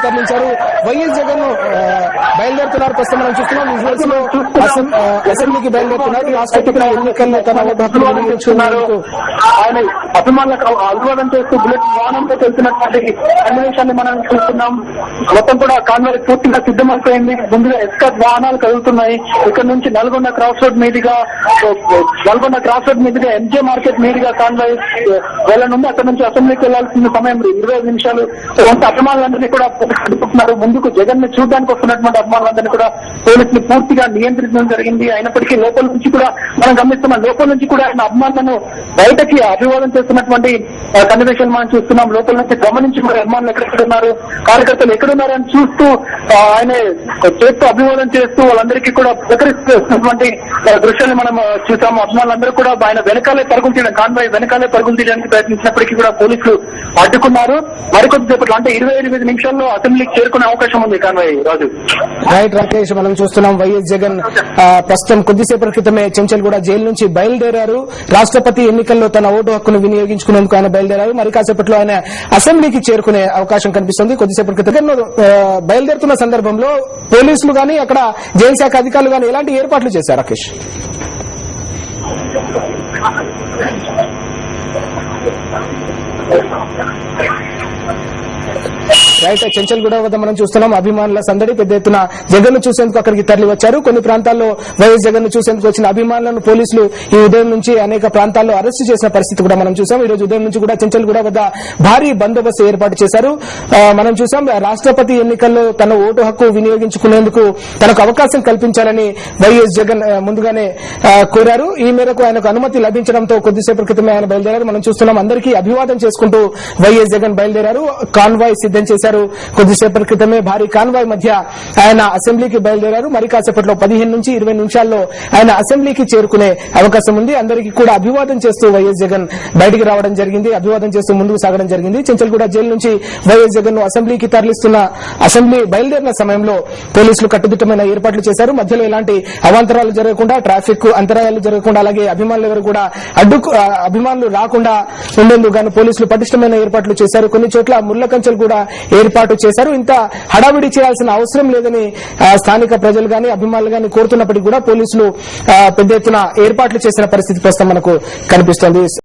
తరలించారు. వైఎస్ జగన్ బయలుదేరుతున్నారు. ప్రస్తుతం మనం చూస్తున్నాం విజువల్స్ లో అసెంబ్లీకి బయలుదేరుతున్నారు. రాష్ట్రపతి ఎన్నికల్లో తన ఓటు హక్కును వినియోగించుకున్నారు. ఆయన అభిమానులకు అభివాదం చేస్తూ బుల్లెట్ వాహనంతో వెళ్తున్నటువంటి సన్నివేశాన్ని మనం చూస్తున్నాం. మొత్తం కూడా కాన్వాయ్ పూర్తిగా సిద్ధమైపోయింది. ముందుగా ఎస్కాట్ వాహనాలు కదులుతున్నాయి. ఇక్కడ నుంచి నల్గొండ క్రాస్ రోడ్ మీదుగా ఎంజే మార్కెట్ మీదుగా కాన్వాయ్ వెళ్ళనుంది. అక్కడ నుంచి అసెంబ్లీకి వెళ్లాల్సిన సమయం 25 నిమిషాలు. కొంత అభిమానులందరినీ కూడా అడుపుతున్నారు. ముందుకు జగన్ ని చూడడానికి వస్తున్నటువంటి అభిమానులందరినీ కూడా పోలీసులు పూర్తిగా నియంత్రించడం జరిగింది. అయినప్పటికీ లోపల నుంచి కూడా మనం గమనిస్తున్నాం. లోపల నుంచి కూడా ఆయన అభిమానులను బయటకి అభివాదం చేస్తున్నటువంటి సన్నివేశాలు మనం చూస్తున్నాం. లోపల నుంచి గమనించి కూడా అభిమానులు ఎక్కడెక్కడున్నారు, కార్యకర్తలు ఎక్కడున్నారు అని చూస్తూ ఆయన చేస్తూ అభివాదం చేస్తూ వాళ్ళందరికీ కూడా ప్రకరిస్తున్నటువంటి దృశ్యాన్ని మనం చూసాము. అభిమానులందరూ కూడా ఆయన వెనకాలే పరుగులు తీయడం, కాన్వాయ్ వెనకాలే పరుగులు తీయడానికి ప్రయత్నించినప్పటికీ కూడా పోలీసులు అడ్డుకున్నారు. మరికొద్దిసేపట్లో అంటే 25 నిమిషాల్లో అసెంబ్లీకి చేరుకునే అవకాశం ఉంది కాన్వాయ్. రాజు రైట్ రాకేష్, మనం చూస్తున్నాం వైఎస్ జగన్ ప్రస్తుతం కొద్దిసేపటి క్రితమే చెంచల్గూడ జైలు నుంచి బయలుదేరారు. రాష్ట్రపతి ఎన్నికల్లో తన ఓటు హక్కును వినియోగించుకునేందుకు ఆయన బయలుదేరారు. మరి కాసేపట్లో ఆయన అసెంబ్లీకి చేరుకునే అవకాశం కనిపిస్తుంది. కొద్దిసేపటి క్రితం బయలుదేరుతున్న సందర్భంలో పోలీసులు గానీ అక్కడ జైలు శాఖ అధికారులు గానీ ఎలాంటి ఏర్పాట్లు చేశారు రాకేష్? రైట్, చెంచల్గూడ వద్ద మనం చూస్తున్నాం అభిమానుల సందడి. పెద్ద ఎత్తున జగన్ ను చూసేందుకు అక్కడికి తరలి వచ్చారు. కొన్ని ప్రాంతాల్లో వైఎస్ జగన్ ను చూసేందుకు వచ్చిన అభిమానులను పోలీసులు ఈ ఉదయం నుంచి అనేక ప్రాంతాల్లో అరెస్టు చేసిన పరిస్థితి కూడా మనం చూసాం. ఈ రోజు ఉదయం నుంచి కూడా చెంచల్గూడ వద్ద భారీ బందోబస్తు ఏర్పాటు చేశారు. మనం చూసాం రాష్ట్రపతి ఎన్నికల్లో తన ఓటు హక్కు వినియోగించుకునేందుకు తనకు అవకాశం కల్పించాలని వైఎస్ జగన్ ముందుగానే కోరారు. ఈ మేరకు ఆయనకు అనుమతి లభించడంతో కొద్దిసేపటి క్రితమే ఆయన బయలుదేరారు. మనం చూస్తున్నాం అందరికీ అభివాదం చేసుకుంటూ వైఎస్ జగన్ బయలుదేరారు. కాన్వాయ్ సిద్దం చేశారు. కొద్దిసేపటి క్రితమే భారీ కాన్వాయ్ మధ్య ఆయన అసెంబ్లీకి బయలుదేరారు. మరి కాసేపట్లో 15 నుంచి 20 నిమిషాల్లో ఆయన అసెంబ్లీకి చేరుకునే అవకాశం ఉంది. అందరికీ కూడా అభివాదం చేస్తూ వైఎస్ జగన్ బయటికి రావడం జరిగింది. అభివాదం చేస్తూ ముందుకు సాగడం జరిగింది. చెంచల్గూడ జైలు నుంచి వైఎస్ జగన్ ను అసెంబ్లీకి తరలిస్తున్న అసెంబ్లీ బయలుదేరిన సమయంలో పోలీసులు కట్టుదిట్టమైన ఏర్పాట్లు చేశారు. మధ్యలో ఎలాంటి అవాంతరాలు జరగకుండా, ట్రాఫిక్ అంతరాయాలు జరగకుండా, అలాగే అభిమానులు ఎవరు కూడా అభిమానులు రాకుండా ఉండేందుకు గాను పోలీసులు పటిష్టమైన ఏర్పాట్లు చేశారు. కొన్ని చోట్ల ముళ్ల కంచెలు కూడా ఏర్పాటు చేశారు. ఇంత హడావిడి చేయాల్సిన అవసరం లేదని స్థానిక ప్రజలు గాని అభిమానులు గాని కోరుతున్నప్పటికీ కూడా పోలీసులు పెద్ద ఎత్తున ఏర్పాట్లు చేసిన పరిస్థితి ప్రస్తుతం మనకు కనిపిస్తోంది.